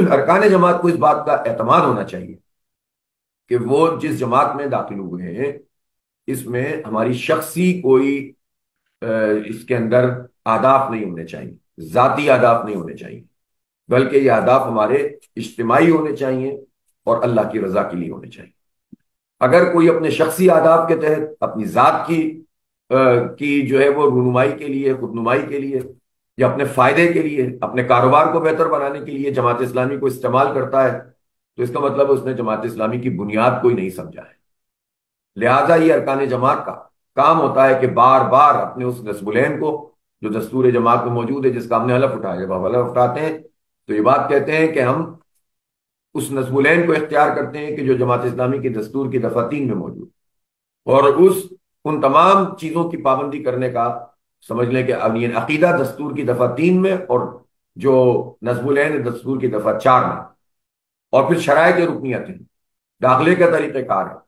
ارکان جماعت کو اس بات کا اعتماد ہونا چاہیے کہ وہ جس جماعت میں داخل ہوئے ہیں اس میں ہماری شخصی کوئی اس کے اندر اہداف نہیں ہونے چاہیے، ذاتی اہداف نہیں ہونے چاہیے، بلکہ یہ اہداف ہمارے اجتماعی ہونے چاہیے اور اللہ کی رضا کے لیے ہونے چاہیے۔ اگر کوئی اپنے شخصی اہداف کے تحت اپنی ذات کی جو ہے وہ رونمائی کے لیے، خود نمائی کے لیے، یا اپنے فائدے کے لیے، اپنے کاروبار کو بہتر بنانے کے لیے جماعت اسلامی کو استعمال کرتا ہے تو اس کا مطلب اس نے جماعت اسلامی کی بنیاد کوئی نہیں سمجھا ہے۔ لہذا یہ ارکان جماعت کا کام ہوتا ہے کہ بار بار اپنے اس نصب العین کو جو دستور جماعت میں موجود ہے، جس کا ہم نے حلف اٹھایا، جب ہم حلف اٹھاتے ہیں تو یہ بات کہتے ہیں کہ ہم اس نصب العین کو اختیار کرتے ہیں کہ جو جماعت اسلامی کے دستور کی دفعہ 3 میں موجود، اور ان تمام چیزوں کی پابندی کرنے کا سمجھ لیں کہ عقیدہ دستور کی دفعہ 3 میں، اور جو نصب العین دستور کی دفعہ 4 میں، اور پھر شرائط رکنیت ہیں، داخلے کا طریقہ کار ہے،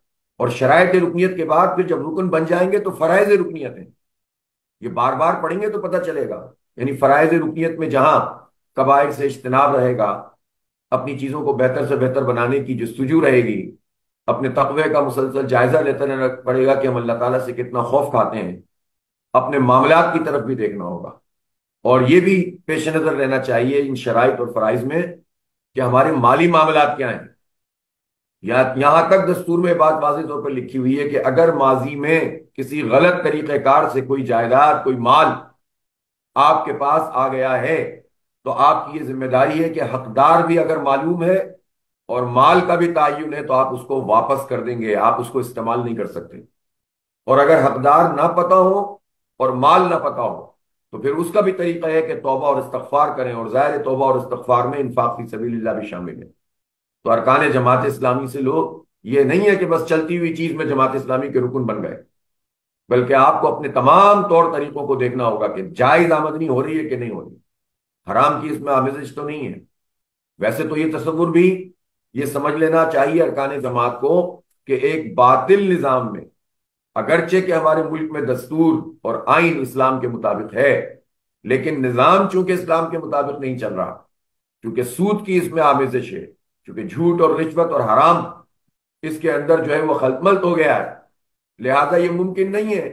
اور شرائط رکنیت کے بعد پھر جب رکن بن جائیں گے تو فرائض رکنیت ہیں، یہ بار بار پڑھیں گے تو پتہ چلے گا۔ یعنی فرائض رکنیت میں جہاں کبائر سے اجتناب رہے گا، اپنی چیزوں کو بہتر سے بہتر بنانے کی جستجو رہے گی، اپنے تقوی کا مسلسل جائزہ لیتا رہنا پڑے گا کہ ہم اللہ تعالیٰ سے کتنا خوف کھاتے ہیں، اپنے معاملات کی طرف بھی دیکھنا ہوگا، اور یہ بھی پیش نظر رہنا چاہیے ان شرائط اور فرائض میں کہ ہمارے مالی معاملات کیا ہیں۔ یہاں تک دستور میں بات واضح طور پر لکھی ہوئی ہے کہ اگر ماضی میں کسی غلط طریقہ کار سے کوئی جائیداد، کوئی مال آپ کے پاس آ گیا ہے تو آپ کی یہ ذمہ داری ہے کہ حقدار بھی اگر معلوم ہے اور مال کا بھی تعین ہے تو آپ اس کو واپس کر دیں گے، آپ اس کو استعمال نہیں کر سکتے۔ اور اگر حقدار نہ پتہ ہو اور مال نہ پتہ ہو تو پھر اس کا بھی طریقہ ہے کہ توبہ اور استغفار کریں، اور ظاہر توبہ اور استغفار میں انفاق فی سبیل اللہ بھی شامل ہے۔ تو ارکان جماعت اسلامی سے لوگ یہ نہیں ہے کہ بس چلتی ہوئی چیز میں جماعت اسلامی کے رکن بن گئے، بلکہ آپ کو اپنے تمام طور طریقوں کو دیکھنا ہوگا کہ جائز آمدنی ہو رہی ہے کہ نہیں ہو رہی، حرام کی اس میں آمیزش تو نہیں ہے۔ ویسے تو یہ تصور بھی یہ سمجھ لینا چاہیے ارکان جماعت کو کہ ایک باطل نظام میں اگرچہ کہ ہمارے ملک میں دستور اور آئین اسلام کے مطابق ہے، لیکن نظام چونکہ اسلام کے مطابق نہیں چل رہا، کیونکہ سود کی اس میں آمیزش ہے، چونکہ جھوٹ اور رشوت اور حرام اس کے اندر جو ہے وہ خلط ملط ہو گیا ہے، لہذا یہ ممکن نہیں ہے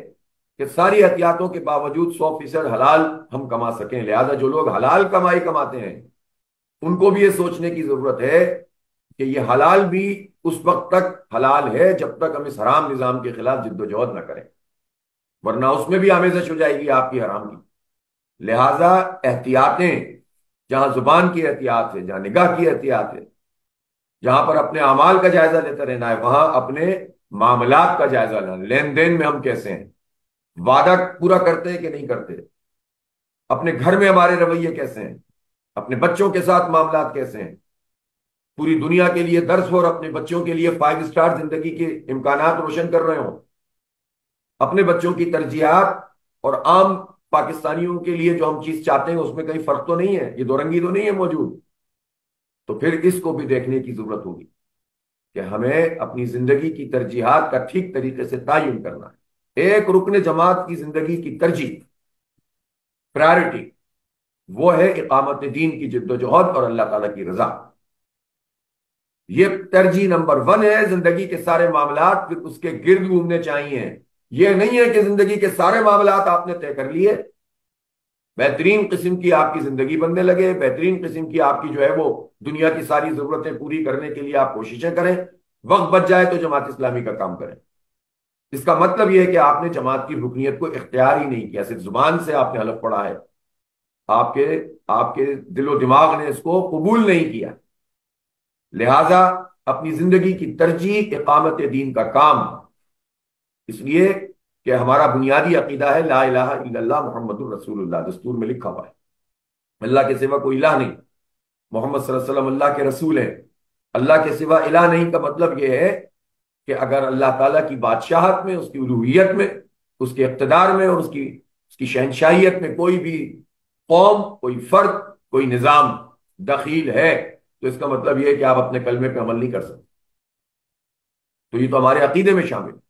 کہ ساری احتیاطوں کے باوجود 100% حلال ہم کما سکیں۔ لہذا جو لوگ حلال کمائی کماتے ہیں ان کو بھی یہ سوچنے کی ضرورت ہے کہ یہ حلال بھی اس وقت تک حلال ہے جب تک ہم اس حرام نظام کے خلاف جد و جہد نہ کریں، ورنہ اس میں بھی آمیزش ہو جائے گی آپ کی حرام کی۔ لہذا احتیاطیں، جہاں زبان کی احتیاط ہے، جہاں نگاہ کی احتیاط ہے، جہاں پر اپنے اعمال کا جائزہ لیتا رہنا ہے، وہاں اپنے معاملات کا جائزہ لینا، لین دین میں ہم کیسے ہیں، وعدہ پورا کرتے ہیں کہ نہیں کرتے، اپنے گھر میں ہمارے رویے کیسے ہیں، اپنے بچوں کے ساتھ معاملات کیسے ہیں، پوری دنیا کے لیے درس ہو اور اپنے بچوں کے لیے 5 اسٹار زندگی کے امکانات روشن کر رہے ہوں، اپنے بچوں کی ترجیحات اور عام پاکستانیوں کے لیے جو ہم چیز چاہتے ہیں اس میں کہیں فرق تو نہیں ہے، یہ دو رنگی تو نہیں ہے موجود۔ تو پھر اس کو بھی دیکھنے کی ضرورت ہوگی کہ ہمیں اپنی زندگی کی ترجیحات کا ٹھیک طریقے سے تعین کرنا ہے۔ ایک رکن جماعت کی زندگی کی ترجیح، پرائرٹی، وہ ہے اقامت دین کی جد و جہد اور اللہ تعالیٰ کی رضا۔ یہ ترجیح نمبر 1 ہے۔ زندگی کے سارے معاملات پھر اس کے گرد گھومنے چاہیے۔ یہ نہیں ہے کہ زندگی کے سارے معاملات آپ نے طے کر لیے، بہترین قسم کی آپ کی زندگی بننے لگے، بہترین قسم کی آپ کی جو ہے وہ دنیا کی ساری ضرورتیں پوری کرنے کے لیے آپ کوششیں کریں، وقت بچ جائے تو جماعت اسلامی کا کام کریں۔ اس کا مطلب یہ ہے کہ آپ نے جماعت کی رکنیت کو اختیار ہی نہیں کیا، صرف زبان سے آپ نے حلف پڑھا ہے، آپ کے دل و دماغ نے اس کو قبول نہیں کیا۔ لہذا اپنی زندگی کی ترجیح اقامت دین کا کام، اس لیے کہ ہمارا بنیادی عقیدہ ہے لا الہ الا اللہ محمد الرسول اللہ، دستور میں لکھا ہوا ہے اللہ کے سوا کوئی الہ نہیں، محمد صلی اللہ علیہ وسلم اللہ کے رسول ہیں۔ اللہ کے سوا الہ نہیں کا مطلب یہ ہے کہ اگر اللہ تعالیٰ کی بادشاہت میں، اس کی الوہیت میں، اس کے اقتدار میں اور اس کی شہنشاہیت میں کوئی بھی قوم، کوئی فرد، کوئی نظام دخیل ہے تو اس کا مطلب یہ ہے کہ آپ اپنے کلمے پہ عمل نہیں کر سکتے۔ تو یہ تو ہمارے عقیدے میں شامل ہے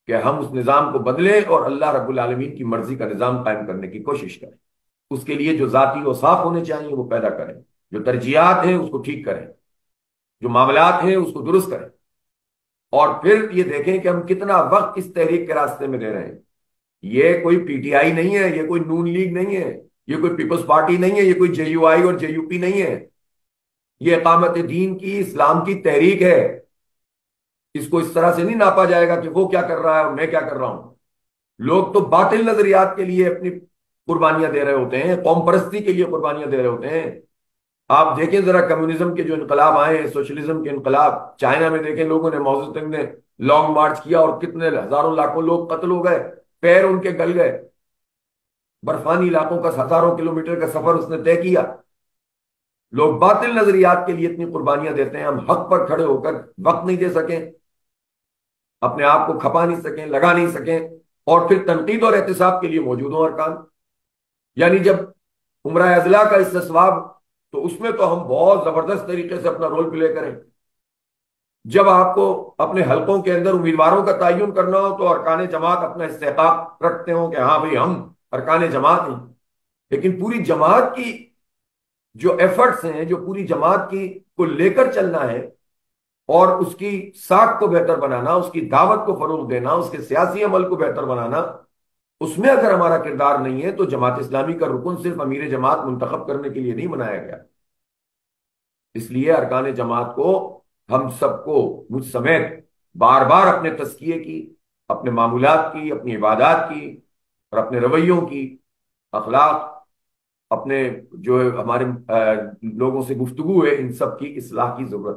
کہ ہم اس نظام کو بدلیں اور اللہ رب العالمین کی مرضی کا نظام قائم کرنے کی کوشش کریں، اس کے لیے جو ذاتی اوصاف ہونے چاہیے وہ پیدا کریں۔ جو ترجیحات ہیں اس کو ٹھیک کریں، جو معاملات ہیں اس کو درست کریں، اور پھر یہ دیکھیں کہ ہم کتنا وقت اس تحریک کے راستے میں دے رہے ہیں۔ یہ کوئی پی ٹی آئی نہیں ہے، یہ کوئی نون لیگ نہیں ہے، یہ کوئی پیپلز پارٹی نہیں ہے، یہ کوئی جے یو آئی اور جے یو پی نہیں ہے، یہ اقامت دین کی، اسلام کی تحریک ہے۔ اس کو اس طرح سے نہیں ناپا جائے گا کہ وہ کیا کر رہا ہے اور میں کیا کر رہا ہوں۔ لوگ تو باطل نظریات کے لیے اپنی قربانیاں دے رہے ہوتے ہیں، قوم پرستی کے لیے قربانیاں دے رہے ہوتے ہیں۔ آپ دیکھیں ذرا کمیونزم کے جو انقلاب آئے ہیں، سوشلزم کے انقلاب، چائنا میں دیکھیں لوگوں نے، ماؤ زیڈونگ نے لانگ مارچ کیا اور کتنے ہزاروں لاکھوں لوگ قتل ہو گئے، پیر ان کے گل گئے، برفانی علاقوں کا ہزاروں کلومیٹر کا سفر اس نے طے کیا۔ لوگ باطل نظریات کے لیے اتنی قربانیاں دیتے ہیں، ہم حق پر کھڑے ہو کر وقت نہیں دے سکیں، اپنے آپ کو کھپا نہیں سکیں، لگا نہیں سکیں، اور پھر تنقید اور احتساب کے لیے موجود ہوں ارکان۔ یعنی جب عمرہ اضلاع کا استصواب، تو اس میں تو ہم بہت زبردست طریقے سے اپنا رول پلے کریں۔ جب آپ کو اپنے حلقوں کے اندر امیدواروں کا تعین کرنا ہو تو ارکان جماعت اپنا استحقاق رکھتے ہوں کہ ہاں بھئی ہم ارکان جماعت ہیں، لیکن پوری جماعت کی جو ایفرٹس ہیں، جو پوری جماعت کی کو لے کر چلنا ہے، اور اس کی ساکھ کو بہتر بنانا، اس کی دعوت کو فروغ دینا، اس کے سیاسی عمل کو بہتر بنانا، اس میں اگر ہمارا کردار نہیں ہے تو جماعت اسلامی کا رکن صرف امیر جماعت منتخب کرنے کے لیے نہیں بنایا گیا۔ اس لیے ارکان جماعت کو ہم سب کو، مجھ سمیت، بار بار اپنے تزکیے کی، اپنے معمولات کی، اپنی عبادات کی، اور اپنے رویوں کی، اخلاق، اپنے جو ہمارے لوگوں سے گفتگو ہے، ان سب کی اصلاح کی ضرورت ہے۔